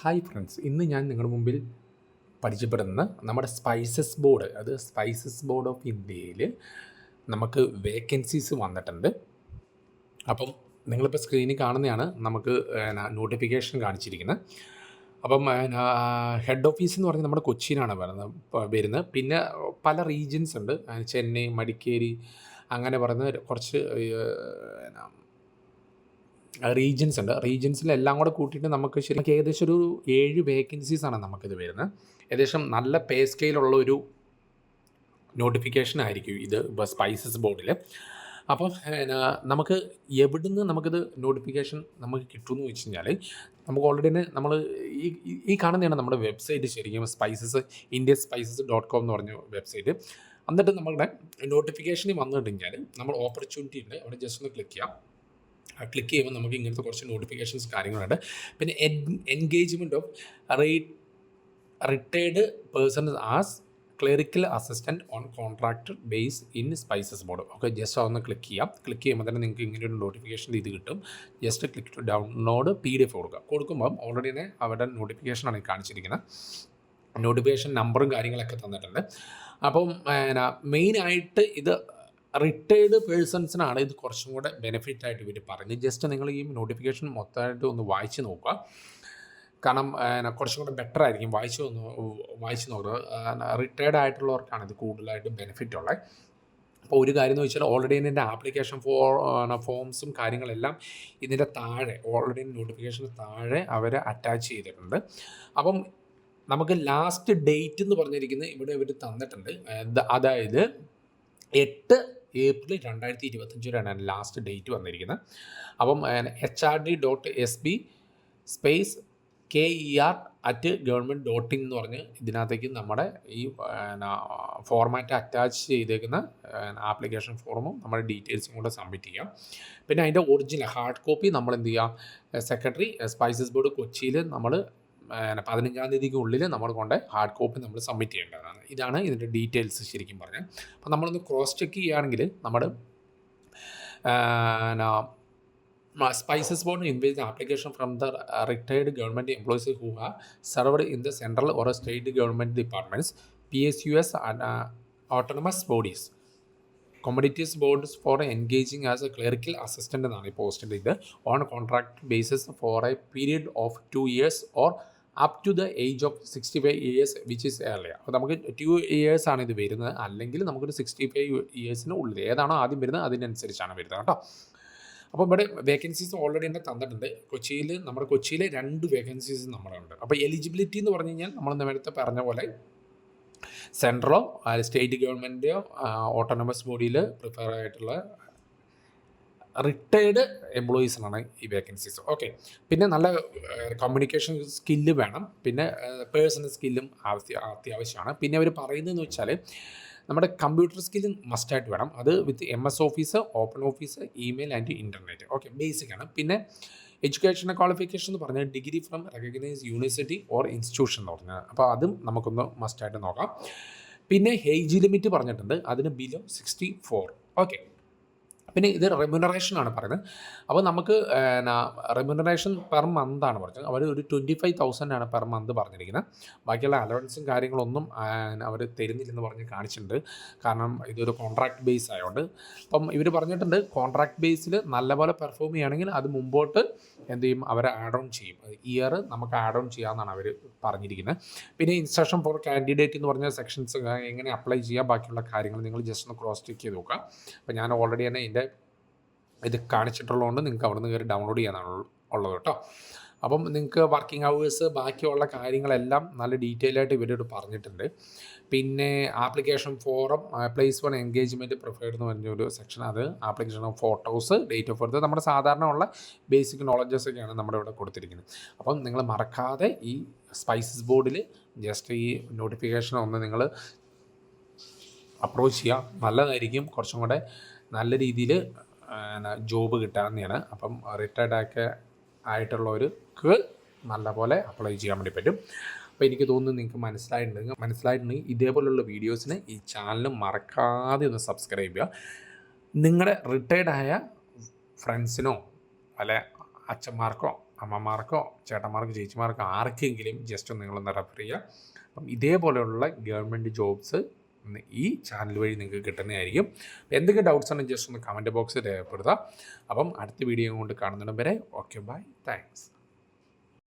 Hi friends, ഇന്ന് ഞാൻ നിങ്ങളുടെ മുമ്പിൽ പരിചയപ്പെടുന്ന നമ്മുടെ സ്പൈസസ് ബോർഡ്, അത് സ്പൈസസ് ബോർഡ് ഓഫ് ഇന്ത്യയിൽ നമുക്ക് വേക്കൻസീസ് വന്നിട്ടുണ്ട്. അപ്പം നിങ്ങളിപ്പോൾ സ്ക്രീനിൽ കാണുന്നതാണ് നമുക്ക് നോട്ടിഫിക്കേഷൻ കാണിച്ചിരിക്കുന്നത്. അപ്പം ഹെഡ് ഓഫീസ് എന്ന് പറഞ്ഞാൽ നമ്മുടെ കൊച്ചിയിലാണ് വരുന്നത്. പിന്നെ പല റീജിയൻസ് ഉണ്ട്, ചെന്നൈ, മടിക്കേരി, അങ്ങനെ പറയുന്ന കുറച്ച് റീജിയൻസ് ഉണ്ട്. റീജിയൻസിലെല്ലാം കൂടെ കൂട്ടിയിട്ട് നമുക്ക് ശരിക്കും ഏകദേശം ഒരു 7 വേക്കൻസീസാണ് നമുക്കിത് വരുന്നത്. ഏകദേശം നല്ല പേ സ്കെയിലുള്ള ഒരു നോട്ടിഫിക്കേഷൻ ആയിരിക്കും ഇത് സ്പൈസസ് ബോർഡിൽ. അപ്പം നമുക്ക് എവിടുന്ന് നമുക്കിത് നോട്ടിഫിക്കേഷൻ നമുക്ക് കിട്ടുമെന്ന് വെച്ച് കഴിഞ്ഞാൽ, നമുക്ക് ഓൾറെഡി തന്നെ നമ്മൾ ഈ കാണുന്നതാണ് നമ്മുടെ വെബ്സൈറ്റ്, ശരിക്കും indiaspices.com എന്ന് പറഞ്ഞ വെബ്സൈറ്റ്. എന്നിട്ട് നമ്മളുടെ നോട്ടിഫിക്കേഷനിൽ വന്നു കഴിഞ്ഞാൽ നമ്മൾ ഓപ്പർച്യൂണിറ്റി ഉണ്ട്, അവിടെ ജസ്റ്റ് ഒന്ന് ക്ലിക്ക് ചെയ്യാം. ക്ലിക്ക് ചെയ്യുമ്പോൾ നമുക്ക് ഇങ്ങനത്തെ കുറച്ച് നോട്ടിഫിക്കേഷൻസ് കാര്യങ്ങളുണ്ട്. പിന്നെ engagement of retired person as clerical assistant on contract base in spices board. Okay, just അതൊന്ന് ക്ലിക്ക് ചെയ്യാം. ക്ലിക്ക് ചെയ്യുമ്പോൾ തന്നെ നിങ്ങൾക്ക് ഇങ്ങനെ ഒരു നോട്ടിഫിക്കേഷൻ ഇത് കിട്ടും. Just click to download PDF കൊടുക്കുമ്പം ഓൾറെഡി തന്നെ അവരുടെ നോട്ടിഫിക്കേഷനാണ് കാണിച്ചിരിക്കുന്നത്. നോട്ടിഫിക്കേഷൻ നമ്പറും കാര്യങ്ങളൊക്കെ തന്നിട്ടുണ്ട്. അപ്പം മെയിനായിട്ട് ഇത് റിട്ടയർഡ് പേഴ്സൺസിനാണ് ഇത് കുറച്ചും കൂടെ ബെനിഫിറ്റായിട്ട് ഇവർ പറഞ്ഞ്. ജസ്റ്റ് നിങ്ങൾ ഈ നോട്ടിഫിക്കേഷൻ മൊത്തമായിട്ട് ഒന്ന് വായിച്ച് നോക്കുക. കാരണം കുറച്ചും കൂടെ ബെറ്റർ ആയിരിക്കും വായിച്ച് നോക്കുക. റിട്ടയർഡ് ആയിട്ടുള്ളവർക്കാണ് ഇത് കൂടുതലായിട്ട് ബെനിഫിറ്റ് ഉള്ളത്. അപ്പോൾ ഒരു കാര്യം എന്ന് വെച്ചാൽ ഓൾറെഡി ഇതിൻ്റെ ആപ്ലിക്കേഷൻ ഫോംസും കാര്യങ്ങളെല്ലാം ഇതിൻ്റെ താഴെ ഓൾറെഡി നോട്ടിഫിക്കേഷന് താഴെ അവർ അറ്റാച്ച് ചെയ്തിട്ടുണ്ട്. അപ്പം നമുക്ക് ലാസ്റ്റ് ഡേറ്റ് എന്ന് പറഞ്ഞിരിക്കുന്നത് ഇവിടെ ഇവർ തന്നിട്ടുണ്ട്. അതായത് 8 ഏപ്രിൽ 2025 ലാസ്റ്റ് ഡേറ്റ് വന്നിരിക്കുന്നത്. അപ്പം hrd.sb/KER@government.in എന്ന് പറഞ്ഞ് ഇതിനകത്തേക്ക് നമ്മുടെ ഈ ഫോർമാറ്റ് അറ്റാച്ച് ചെയ്തേക്കുന്ന ആപ്ലിക്കേഷൻ ഫോമും നമ്മുടെ ഡീറ്റെയിൽസും കൂടെ സബ്മിറ്റ് ചെയ്യാം. പിന്നെ അതിൻ്റെ ഒറിജിനൽ ഹാർഡ് കോപ്പി നമ്മൾ എന്ത് ചെയ്യാം, സെക്രട്ടറി സ്പൈസസ് ബോർഡ് കൊച്ചിയിൽ നമ്മൾ 15-ാം തീയതിക്കുള്ളിൽ നമ്മൾ കൊണ്ട് ഹാർഡ് കോപ്പി നമ്മൾ സബ്മിറ്റ് ചെയ്യേണ്ടതാണ്. ഇതാണ് ഇതിൻ്റെ ഡീറ്റെയിൽസ് ശരിക്കും പറഞ്ഞാൽ. അപ്പോൾ നമ്മളൊന്ന് ക്രോസ് ചെക്ക് ചെയ്യുകയാണെങ്കിൽ നമ്മുടെ spices board invites application from the retired government employees who have served in the central or state government departments, PSUs, autonomous bodies, commodities boards for engaging as a clerical assistant എന്നാണ് ഈ പോസ്റ്റിൻ്റെ ഇത്, on contract basis for a period of 2 years or up to the age of 65 years which is earlier. അപ്പോൾ നമുക്ക് 2 years ആണ് ഇത് വരുന്നത്, അല്ലെങ്കിൽ നമുക്കൊരു 65 yearsന് ഉള്ളിൽ ഏതാണോ ആദ്യം വരുന്നത് അതിനനുസരിച്ചാണ് വരുന്നത് കേട്ടോ. അപ്പോൾ ഇവിടെ വേക്കൻസീസ് ഓൾറെഡി തന്നെ തന്നിട്ടുണ്ട്. നമ്മുടെ കൊച്ചിയിൽ 2 വേക്കൻസീസ് നമ്മളുണ്ട്. അപ്പോൾ എലിജിബിലിറ്റി എന്ന് പറഞ്ഞു കഴിഞ്ഞാൽ നമ്മൾ നേരത്തെ പറഞ്ഞ പോലെ സെൻട്രലോ സ്റ്റേറ്റ് ഗവൺമെൻറ്റോ ഓട്ടോണമസ് ബോഡിയിൽ പ്രിഫർ ആയിട്ടുള്ള റിട്ടയർഡ് എംപ്ലോയീസിനാണ് ഈ വേക്കൻസീസ്. ഓക്കെ, പിന്നെ നല്ല കമ്മ്യൂണിക്കേഷൻ സ്കില്ല് വേണം, പിന്നെ പേഴ്സണൽ സ്കില്ലും അത്യാവശ്യമാണ്. പിന്നെ അവർ പറയുന്നതെന്ന് വെച്ചാൽ നമ്മുടെ കമ്പ്യൂട്ടർ സ്കില്ലും മസ്റ്റായിട്ട് വേണം. അത് with MS office, open office, email and internet. Okay, ബേസിക്കാണ്. പിന്നെ എഡ്യൂക്കേഷൻ ക്വാളിഫിക്കേഷൻ എന്ന് പറഞ്ഞാൽ degree from recognised university or institution എന്ന് പറഞ്ഞാൽ, അപ്പോൾ അതും നമുക്കൊന്ന് മസ്റ്റായിട്ട് നോക്കാം. പിന്നെ ഏജ് ലിമിറ്റ് പറഞ്ഞിട്ടുണ്ട്, അതിന് ബിലോ 64. ഓക്കെ, പിന്നെ ഇത് റെമ്യൂണറേഷനാണ് പറയുന്നത്. അപ്പോൾ നമുക്ക് റെമ്യൂണറേഷൻ പെർ മന്താണ് പറഞ്ഞത്. അവർ ഒരു 25,000 പെർ മന്ത് പറഞ്ഞിരിക്കുന്നത്. ബാക്കിയുള്ള അലവൻസും കാര്യങ്ങളൊന്നും അവർ തരുന്നില്ലെന്ന് പറഞ്ഞ് കാണിച്ചിട്ടുണ്ട്. കാരണം ഇതൊരു കോൺട്രാക്ട് ബേസ് ആയതുകൊണ്ട്. അപ്പം ഇവർ പറഞ്ഞിട്ടുണ്ട് കോൺട്രാക്ട് ബേസിൽ നല്ലപോലെ പെർഫോം ചെയ്യുകയാണെങ്കിൽ അത് മുമ്പോട്ട് എന്ത് ചെയ്യും, അവർ ആഡ് ഓൺ ചെയ്യും. ഇയർ നമുക്ക് ആഡ് ഓൺ ചെയ്യാമെന്നാണ് അവർ പറഞ്ഞിരിക്കുന്നത്. പിന്നെ ഇൻസ്ട്രക്ഷൻ ഫോർ കാൻഡിഡേറ്റ് എന്ന് പറഞ്ഞ സെക്ഷൻസ് എങ്ങനെ അപ്ലൈ ചെയ്യുക, ബാക്കിയുള്ള കാര്യങ്ങൾ നിങ്ങൾ ജസ്റ്റ് ഒന്ന് ക്രോസ് ചെക്ക് ചെയ്ത് നോക്കുക. അപ്പോൾ ഞാൻ ഓൾറെഡി തന്നെ ഇത് കാണിച്ചിട്ടുള്ളതുകൊണ്ട് നിങ്ങൾക്ക് അവിടെ നിന്ന് കയറി ഡൗൺലോഡ് ചെയ്യാനാണ് ഉള്ളത് കേട്ടോ. അപ്പം നിങ്ങൾക്ക് വർക്കിംഗ് അവേഴ്സ് ബാക്കിയുള്ള കാര്യങ്ങളെല്ലാം നല്ല ഡീറ്റെയിൽ ആയിട്ട് ഇവരോട് പറഞ്ഞിട്ടുണ്ട്. പിന്നെ application forum, place one engagement preferred എന്ന് പറഞ്ഞൊരു സെക്ഷൻ, അത് application of photos, date of birth, നമ്മുടെ സാധാരണ ഉള്ള ബേസിക് നോളജസ് ഒക്കെയാണ് നമ്മുടെ ഇവിടെ കൊടുത്തിരിക്കുന്നത്. അപ്പം നിങ്ങൾ മറക്കാതെ ഈ സ്പൈസസ് ബോർഡിൽ ജസ്റ്റ് ഈ നോട്ടിഫിക്കേഷൻ ഒന്ന് നിങ്ങൾ അപ്രോച്ച് ചെയ്യുക. നല്ലതായിരിക്കും, കുറച്ചും കൂടെ നല്ല രീതിയിൽ ജോബ് കിട്ടാവുന്നതാണ്. അപ്പം റിട്ടയർഡൊക്കെ ആയിട്ടുള്ളവർക്ക് നല്ലപോലെ അപ്ലൈ ചെയ്യാൻ വേണ്ടി പറ്റും. അപ്പോൾ എനിക്ക് തോന്നുന്നു നിങ്ങൾക്ക് മനസ്സിലായിട്ടുണ്ടെങ്കിൽ ഇതേപോലുള്ള വീഡിയോസിന് ഈ ചാനൽ മറക്കാതെ ഒന്ന് സബ്സ്ക്രൈബ് ചെയ്യുക. നിങ്ങളുടെ റിട്ടയർഡായ ഫ്രണ്ട്സിനോ അല്ലെ അച്ഛന്മാർക്കോ അമ്മമാർക്കോ ചേട്ടന്മാർക്കോ ചേച്ചിമാർക്കോ ആർക്കെങ്കിലും ജസ്റ്റ് ഒന്ന് നിങ്ങളൊന്ന് റെഫർ ചെയ്യുക. അപ്പം ഇതേപോലെയുള്ള ഗവൺമെൻറ് ജോബ്സ് ഈ ചാനൽ വഴി നിങ്ങൾക്ക് കിട്ടുന്നതായിരിക്കും. എന്തെങ്കിലും ഡൗട്ട്സ് ഉണ്ടെങ്കിൽ ജസ്റ്റ് ഒന്ന് കമൻറ്റ് ബോക്സിൽ രേഖപ്പെടുത്തുക. അപ്പം അടുത്ത വീഡിയോ കൊണ്ട് കാണുന്നിടം വരെ ഓക്കെ ബൈ, താങ്ക്സ്.